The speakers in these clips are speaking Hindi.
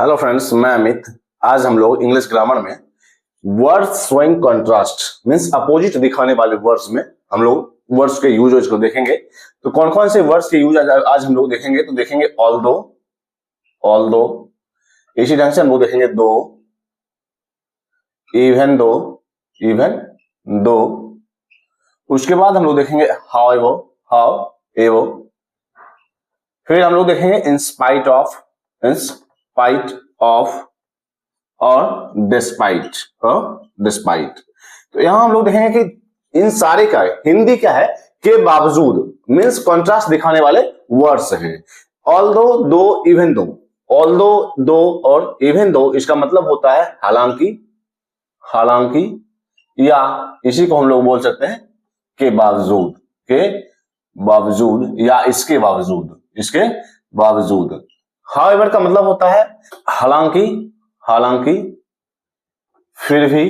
हेलो फ्रेंड्स, मैं अमित। आज हम लोग इंग्लिश ग्रामर में words showing contrast means opposite दिखाने वाले वर्ड्स में हम लोग वर्ड्स के यूज को देखेंगे। तो कौन कौन से वर्ड्स के यूज आज हम लोग देखेंगे, तो देखेंगे ऑल्दो, इसी ढंग से हम लोग देखेंगे दो, इवन दो, उसके बाद हम लोग देखेंगे हाउ एवो, फिर हम लोग देखेंगे इन स्पाइट ऑफ और डिस्पाइट तो यहां हम लोग देखेंगे कि इन सारे का हिंदी क्या है, के बावजूद मींस कॉन्ट्रास्ट दिखाने वाले वर्ड्स हैं। ऑल्दो, दो, इवन दो। ऑल्दो, दो और इवन दो इसका मतलब होता है हालांकि, या इसी को हम लोग बोल सकते हैं के बावजूद या इसके बावजूद। हाउएवर का मतलब होता है हालांकि, फिर भी।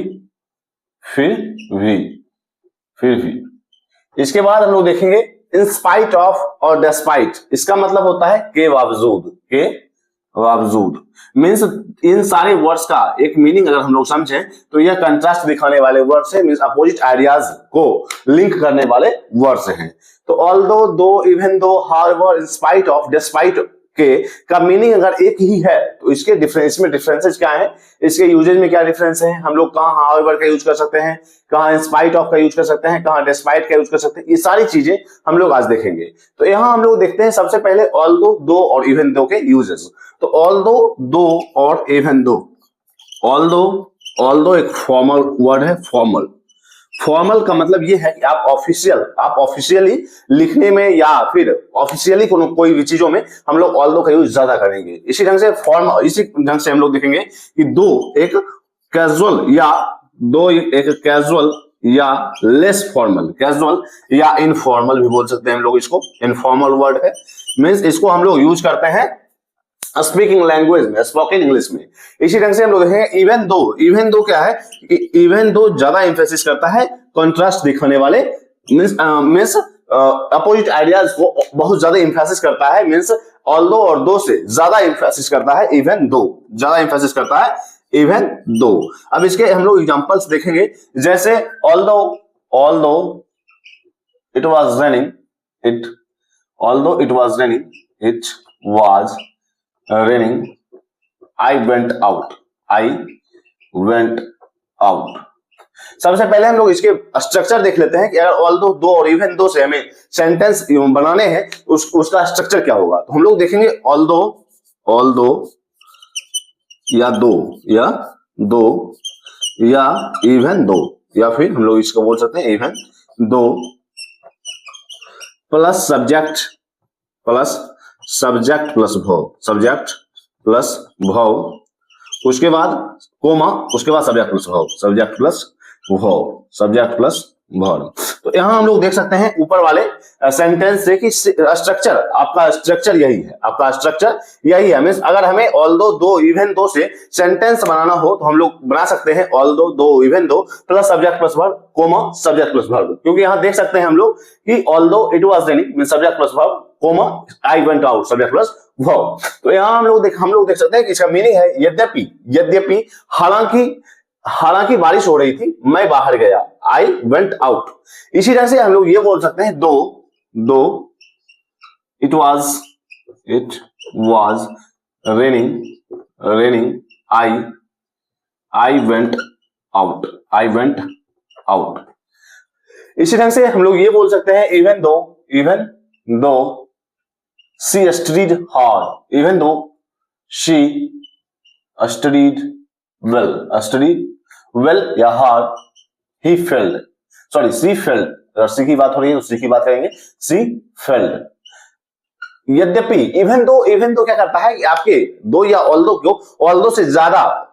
इसके बाद हम लोग देखेंगे इन स्पाइट ऑफ और डिस्पाइट, इसका मतलब होता है के बावजूद मीन्स इन सारे वर्ड्स का एक मीनिंग अगर हम लोग समझें तो यह कंट्रास्ट दिखाने वाले वर्ड्स है, मीन्स अपोजिट आइडियाज को लिंक करने वाले वर्ड्स हैं। तो ऑल्दो, दो, इवन दो, however, in spite of, despite के का मीनिंग अगर एक ही है तो इसके इसमें डिफरेंसेस क्या है, इसके यूजेज में क्या डिफरेंस है, हम लोग कहां हाउएवर का यूज कर सकते हैं, कहां इन स्पाइट ऑफ का यूज कर सकते हैं, कहां डिस्पाइट का यूज कर सकते हैं, ये सारी चीजें हम लोग आज देखेंगे। तो यहां हम लोग देखते हैं सबसे पहले ऑल्दो, दो और इवन दो के यूजेस। तो ऑल्दो, दो और इवन दो। ऑल्दो एक फॉर्मल वर्ड है। फॉर्मल का मतलब ये है कि आप ऑफिशियली लिखने में या फिर ऑफिशियली कोई भी चीजों में हम लोग ऑल्दो का यूज ज्यादा करेंगे। इसी ढंग से हम लोग देखेंगे कि दो एक कैजुअल या लेस फॉर्मल, कैजुअल या इनफॉर्मल भी बोल सकते हैं हम लोग इसको, इनफॉर्मल वर्ड है। मींस इसको हम लोग यूज करते हैं स्पीकिंग लैंग्वेज में, स्पोकन इंग्लिश में। इसी ढंग से हम लोग देखेंगे इवन दो क्या है, इवन दो ज्यादा एम्फेसिस करता है कंट्रास्ट दिखाने वाले मींस अपोजिट आइडियाज को बहुत ज्यादा एम्फेसिस करता है। मींस ऑल्दो और दो से ज्यादा एम्फेसिस करता है इवन दो, अब इसके हम लोग एग्जांपल्स देखेंगे, जैसे although it was raining, I went out। सबसे पहले हम लोग इसके स्ट्रक्चर देख लेते हैं कि अगर ऑल्दो, दो और इवन दो से हमें सेंटेंस बनाने हैं उसका स्ट्रक्चर क्या होगा। तो हम लोग देखेंगे ऑल्दो या दो या इवन दो, या फिर हम लोग इसको बोल सकते हैं even though plus subject plus भाव, उसके बाद कोमा, उसके बाद सब्जेक्ट प्लस वर्ब। तो यहां हम लोग देख सकते हैं ऊपर वाले सेंटेंस से कि आपका स्ट्रक्चर यही है। मींस अगर हमें ऑल्दो, दो, इवन दो से सेंटेंस बनाना हो तो हम लोग बना सकते हैं although, though, even though plus subject plus verb comma subject plus verb, क्योंकि यहां देख सकते हैं हम लोग कि although it was raining means subject plus verb comma I went out subject plus verb. तो यहां हम लोग देख सकते हैं कि इसका मीनिंग है यद्यपि हालांकि बारिश हो रही थी, मैं बाहर गया, आई वेंट आउट। इसी तरह से हम लोग ये बोल सकते हैं दो it was raining I went out. इसी तरह से हम लोग ये बोल सकते हैं even though she studied hard, even though she studied well या हार्ड, शी फेल्ड, अगर सी की बात हो रही है तो सी की बात करेंगे, शी फेल्ड। यद्यपि इवन दो क्या करता है कि आपके दो या ऑल्दो से ज्यादा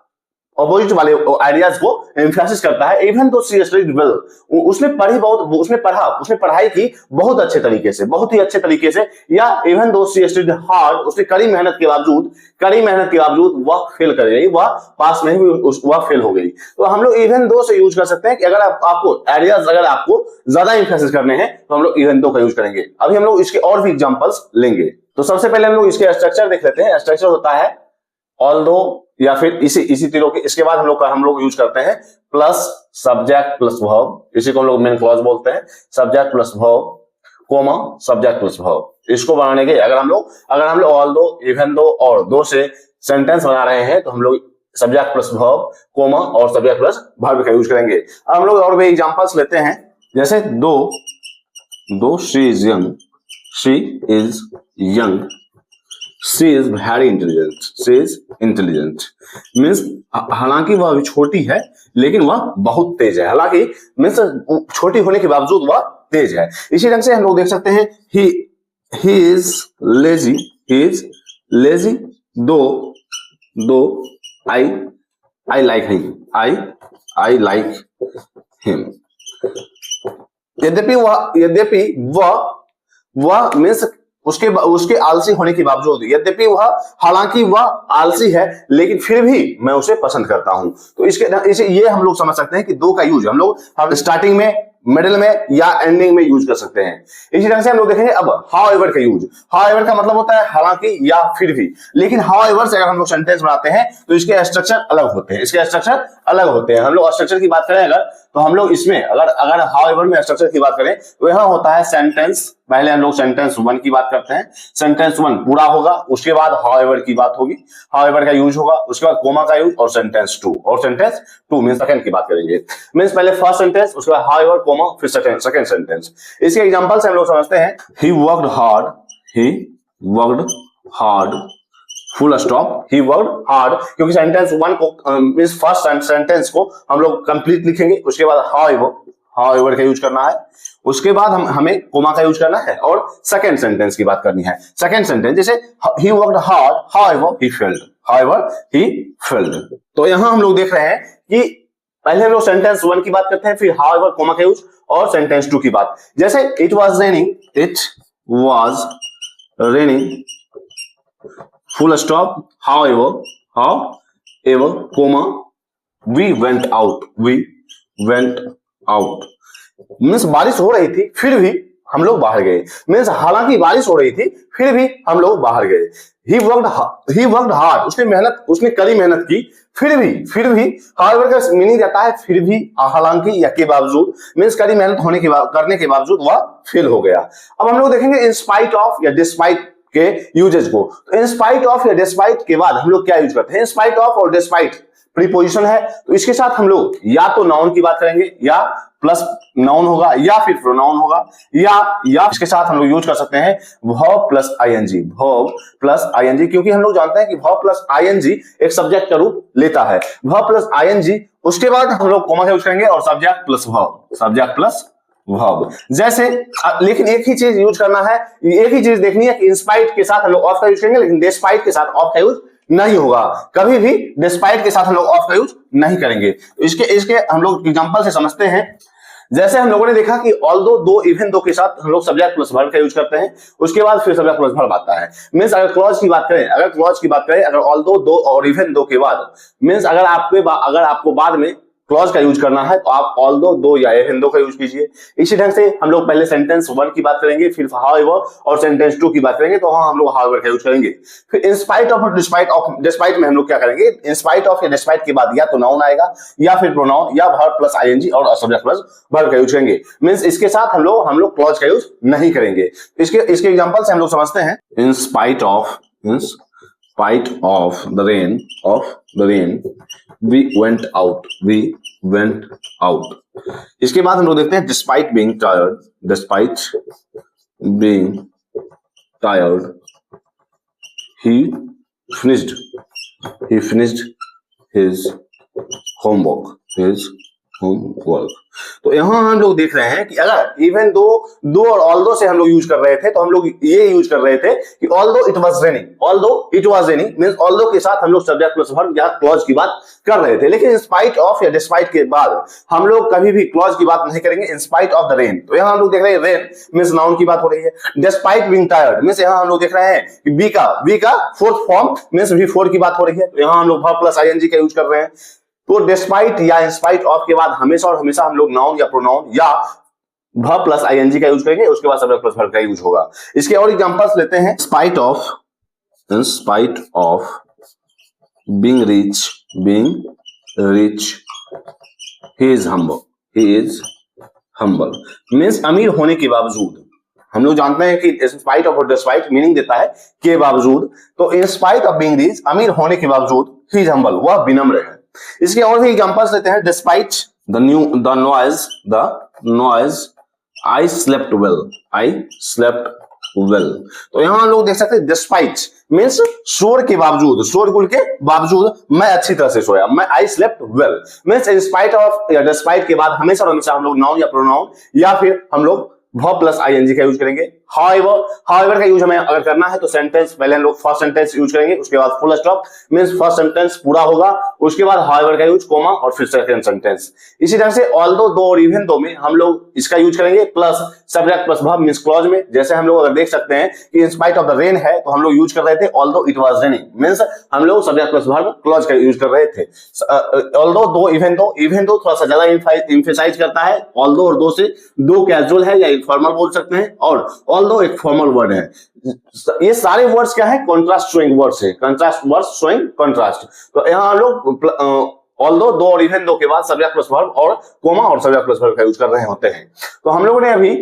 अपोजिट वाले आइडियाज को एम्फेसिस करता है। Even though she studied well, उसने पढ़ाई की बहुत अच्छे तरीके से, बहुत ही अच्छे तरीके से, या even though she studied hard, उसने कड़ी मेहनत के बावजूद वह फेल कर गई, वह पास नहीं हुई, वह फेल हो गई। तो हम लोग इवन दो से यूज कर सकते हैं कि अगर आपको आइडियाज अगर आपको ज्यादा एम्फेसिस करने हैं तो हम लोग इवन दो का यूज करेंगे। अभी हम लोग इसके और भी एग्जांपल्स लेंगे। तो सबसे पहले हम लोग इसके स्ट्रक्चर देख लेते हैं। स्ट्रक्चर होता है ऑल्दो या फिर इसी तीनों के इसके बाद हम लोग यूज करते हैं प्लस सब्जेक्ट प्लस वर्ब, इसी को हम लोग मेन क्लॉज बोलते हैं, subject plus verb comma subject plus verb. इसको बनाने के अगर हम लोग ऑल्दो इवन दो और दो से सेंटेंस बना रहे हैं तो हम लोग सब्जेक्ट प्लस वर्ब कोमा और सब्जेक्ट प्लस वर्ब का यूज करेंगे। अब हम लोग और भी एग्जांपल्स लेते हैं, जैसे दो she is young, she is young, she is very intelligent, she is intelligent means हालांकि वह अभी छोटी है लेकिन वह बहुत तेज है, हालांकि मीन्स छोटी होने के बावजूद वह तेज है। इसी ढंग से हम लोग देख सकते हैं he is lazy, he is lazy though I like him, I like him. यद्यपि वह मीन्स उसके आलसी होने के बावजूद, यद्यपि हालांकि वह आलसी है लेकिन फिर भी मैं उसे पसंद करता हूं। तो इसे ये हम लोग समझ सकते हैं कि दो का यूज हम लोग स्टार्टिंग में, मिडिल में या एंडिंग में यूज कर सकते हैं। इसी ढंग से हम लोग देखेंगे अब हाउएवर का यूज। हाउएवर का मतलब होता है हालांकि या फिर भी, लेकिन हाउएवर से अगर हम लोग सेंटेंस बनाते हैं तो इसके स्ट्रक्चर अलग होते हैं, हम लोग स्ट्रक्चर की बात करें अगर तो हम लोग इसमें अगर हाउएवर में स्ट्रक्चर की बात करें तो यहां होता है सेंटेंस, पहले हम लोग सेंटेंस 1 की बात करते हैं, सेंटेंस 1 पूरा होगा, उसके बाद हाउएवर की बात होगी, हाउएवर का यूज होगा, उसके बाद कोमा का यूज और सेंटेंस 2 मींस सेकंड की बात करेंगे, मींस पहले फर्स्ट सेंटेंस उसके बाद हाउएवर कोमा फिर सेकंड सेंटेंस। इसके एग्जांपल से हम लोग समझते हैं he worked hard full stop, he worked hard, क्योंकि सेंटेंस 1 को मींस फर्स्ट सेंटेंस को हम लोग कंप्लीट लिखेंगे, उसके बाद हाउएवर का यूज करना है, उसके बाद हमें कोमा का यूज करना है और सेकंड सेंटेंस की बात करनी है। सेकंड सेंटेंस जैसे he worked hard however he failed। तो यहां हम लोग देख रहे हैं कि पहले हम लोग सेंटेंस 1 की बात करते हैं, फिर however कोमा का यूज और सेंटेंस 2 की बात, जैसे it was raining full stop however comma we went out means बारिश हो रही थी फिर भी हम लोग बाहर गए, मीन्स हालांकि बारिश हो रही थी फिर भी हम लोग बाहर गए। he worked hard, उसने कड़ी मेहनत की फिर भी however का मीनिंग जाता है फिर भी, हालांकि या के बावजूद, मीन्स कड़ी मेहनत करने के बावजूद वह फेल हो गया। अब हम लोग देखेंगे इन स्पाइट ऑफ या डिस्पाइट के यूजेज को। तो इन स्पाइट ऑफ या डिस्पाइट के बाद हम लोग क्या यूज करते हैं, इन स्पाइट ऑफ और डिस्पाइट प्रीपोजिशन है तो इसके साथ हम लोग या तो नाउन की बात करेंगे या प्लस नाउन होगा या फिर प्रोनाउन होगा या इसके साथ हम लोग यूज कर सकते हैं वर्ब प्लस आईएनजी, क्योंकि हम लोग जानते हैं कि वर्ब प्लस आईएनजी एक सब्जेक्ट का रूप लेता है। वर्ब प्लस आईएनजी उसके बाद हम लोग कोमा का यूज करेंगे और सब्जेक्ट प्लस वर्ब। जैसे लेकिन एक ही चीज यूज करना है, एक ही चीज देखनी है कि इंस्पाइट के साथ हम लोग ऑफ का यूज करेंगे, लेकिन डिस्पाइट के साथ ऑफ का यूज नहीं होगा, कभी भी डिस्पाइट के साथ हम लोग ऑफ का यूज नहीं करेंगे। इसके हम लोग एग्जांपल से समझते हैं, जैसे हम लोगों ने देखा कि ऑल्दो दो इवन दो के साथ हम लोग सब्जेक्ट प्लस वर्ब का यूज करते हैं, उसके बाद फिर सब्जेक्ट प्लस वर्ब आता है। मींस अगर क्लॉज की बात करें अगर ऑल्दो दो और इवन दो के बाद, मींस अगर आपको बाद में क्लॉज का यूज करना है तो आप ऑल्दो दो या इवन दो का यूज कीजिए। इसी ढंग से हम लोग पहले सेंटेंस 1 की बात करेंगे, फिर हाउएवर और सेंटेंस 2 की बात करेंगे तो हम लोग हाउएवर का यूज करेंगे। फिर इन स्पाइट ऑफ और डिस्पाइट में हम लोग क्या करेंगे, इन स्पाइट ऑफ या डिस्पाइट के बाद या तो नाउन आएगा या फिर प्रोनाउन या वर्ब प्लस आईएनजी और सब्जेक्ट प्लस वर्ब का यूज करेंगे। मींस इसके साथ हम लोग क्लॉज का यूज नहीं करेंगे। इसके एग्जांपल से हम लोग समझते हैं, in spite of the rain we went out। इसके बाद हम लोग देखते हैं despite being tired he finished his homework। तो यहां हम लोग देख रहे हैं कि अगर इवन दो और ऑल्दो से हम लोग यूज कर रहे थे तो हम लोग ये यूज कर रहे थे कि although it was raining means although के साथ हम लोग सब्जेक्ट प्लस वर्ब या क्लॉज की बात कर रहे थे। लेकिन इन स्पाइट ऑफ या डिस्पाइट के बाद हम लोग कभी भी क्लॉज की बात नहीं करेंगे, in spite of the rain. तो यहां हम लोग देख रहे हैं रेन मींस नाउन की बात हो रही है, डिस्पाइट बीइंग टायर्ड मींस यहां हम लोग देख रहे हैं कि बी का फोर्थ फॉर्म मींस V4 की बात हो रही है, तो यहां हम लोग वर्ब प्लस आईएनजी का यूज कर रहे हैं। तो डिस्पाइट या इंस्पाइट ऑफ के बाद हमेशा और हमेशा हम लोग नाउन या प्रोनाउन या वर्ब प्लस आईएनजी का यूज करेंगे, उसके बाद सब्जेक्ट प्लस वर्ब का यूज होगा। इसके और एग्जांपल्स लेते हैं, spite of being rich, he is humble means अमीर होने के बावजूद, हम लोग जानते हैं कि स्पाइट ऑफ और डिस्पाइट मीनिंग देता है के बावजूद, तो in spite of being rich, अमीर होने के बावजूद, ही इज हम्बल, वह विनम्र है। इसके और भी एग्जांपल्स लेते हैं। Despite the noise I slept well, तो यहां हम लोग देख सकते हैं डिस्पाइट मीन्स शोर के बावजूद, शोरगुल के बावजूद मैं अच्छी तरह से सोया, मैं I slept well means in spite of या डिस्पाइट के बाद हमेशा और हमेशा हम लोग नाउन या प्रोनाउन या फिर हम लोग वर्ब प्लस आईएनजी का यूज करेंगे। हाउएवर का यूज हमें अगर करना है तो सेंटेंस पहले हम लोग फर्स्ट सेंटेंस यूज करेंगे, उसके बाद full stop means first sentence पूरा होगा, उसके बाद हाउएवर का यूज कोमा और फिर सेकंड सेंटेंस। इसी तरह से ऑल्दो, दो और इवन दो में हम लोग इसका यूज करेंगे plus subject plus verb means clause में। जैसे हम लोग अगर देख सकते हैं कि in spite of the rain है तो हम लोग यूज कर रहे थे although it was raining means हम लोग सब्जेक्ट प्लस वर्ब क्लॉज का यूज कर रहे थे। ऑल्दो, दो, इवन दो थोड़ा सा ज्यादा एम्फसाइज करता है, ऑल्दो और दो से दो कैजुअल है या इनफॉर्मल बोल सकते हैं, और ऑल्दो एक फॉर्मल वर्ड है। ये सारे वर्ड्स क्या है? कॉन्ट्रास्ट शोइंग वर्ड्स है, कॉन्ट्रास्ट वर्ड्स शोइंग कॉन्ट्रास्ट। तो यहां हम लोग ऑल्दो, दो और इवन दो के बाद सब्जेक्ट प्लस वर्ब और कोमा और सब्जेक्ट प्लस वर्ब का यूज कर रहे होते हैं। तो हम लोगों ने अभी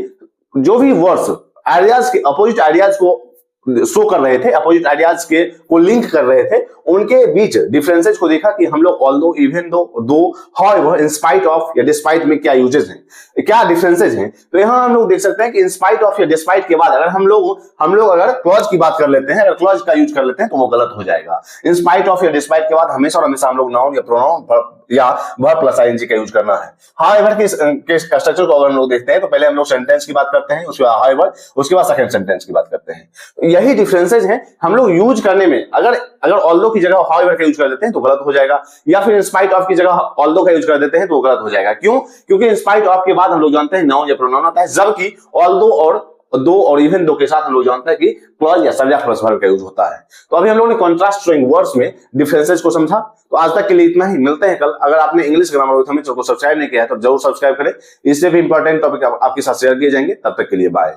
जो भी वर्ड्स आइडियाज के अपोजिट आइडियाज को शो कर रहे थे, अपोजिट आइडियाज के को लिंक कर रहे थे, उनके बीच डिफरेंसेस को देखा कि हम लोग although, even though, however, in spite of या डिस्पाइट में क्या यूजेस हैं, क्या डिफरेंसेस हैं। तो यहां हम लोग देख सकते हैं कि इन स्पाइट ऑफ या डिस्पाइट के बाद अगर हम लोग अगर क्लॉज की बात कर लेते हैं, अगर क्लॉज का यूज कर लेते हैं तो वो गलत हो जाएगा। इन स्पाइट ऑफ या डिस्पाइट के बाद हमेशा और हमेशा हम लोग नाउन या प्रोनाउन या वर्ब प्लस आईएनजी का यूज करना है। हाउएवर के स्ट्रक्चर को अगर हम लोग देखते हैं तो पहले हम लोग सेंटेंस की बात करते हैं, उसके बाद हाउएवर, उसके बाद सेकंड सेंटेंस की बात करते हैं। यही डिफरेंसेस हैं हम लोग यूज करने में। अगर ऑल्दो की जगह हाउएवर का यूज कर देते हैं तो गलत हो जाएगा, या फिर इन स्पाइट ऑफ की जगह ऑल्दो का यूज कर देते हैं तो वो गलत हो जाएगा। क्यों? क्योंकि इन स्पाइट ऑफ के बाद हम लोग जानते हैं नाउन या प्रोनाउन आता है, जबकि ऑल्दो और दो और इवन दो के साथ हम लोग जानते हैं कि क्लॉज या सब्जेक्ट प्लस वर्ब का यूज होता है। तो अभी हम लोगों ने कॉन्ट्रास्ट शोइंग वर्ड्स में डिफरेंसेस को समझा। तो आज तक के लिए इतना ही, मिलते हैं कल। अगर आपने इंग्लिश ग्रामर विद हमें को सब्सक्राइब नहीं किया है तो जरूर सब्सक्राइब करें, इससे भी इंपॉर्टेंट टॉपिक आपके साथ शेयर किए जाएंगे। तब तक के लिए बाय।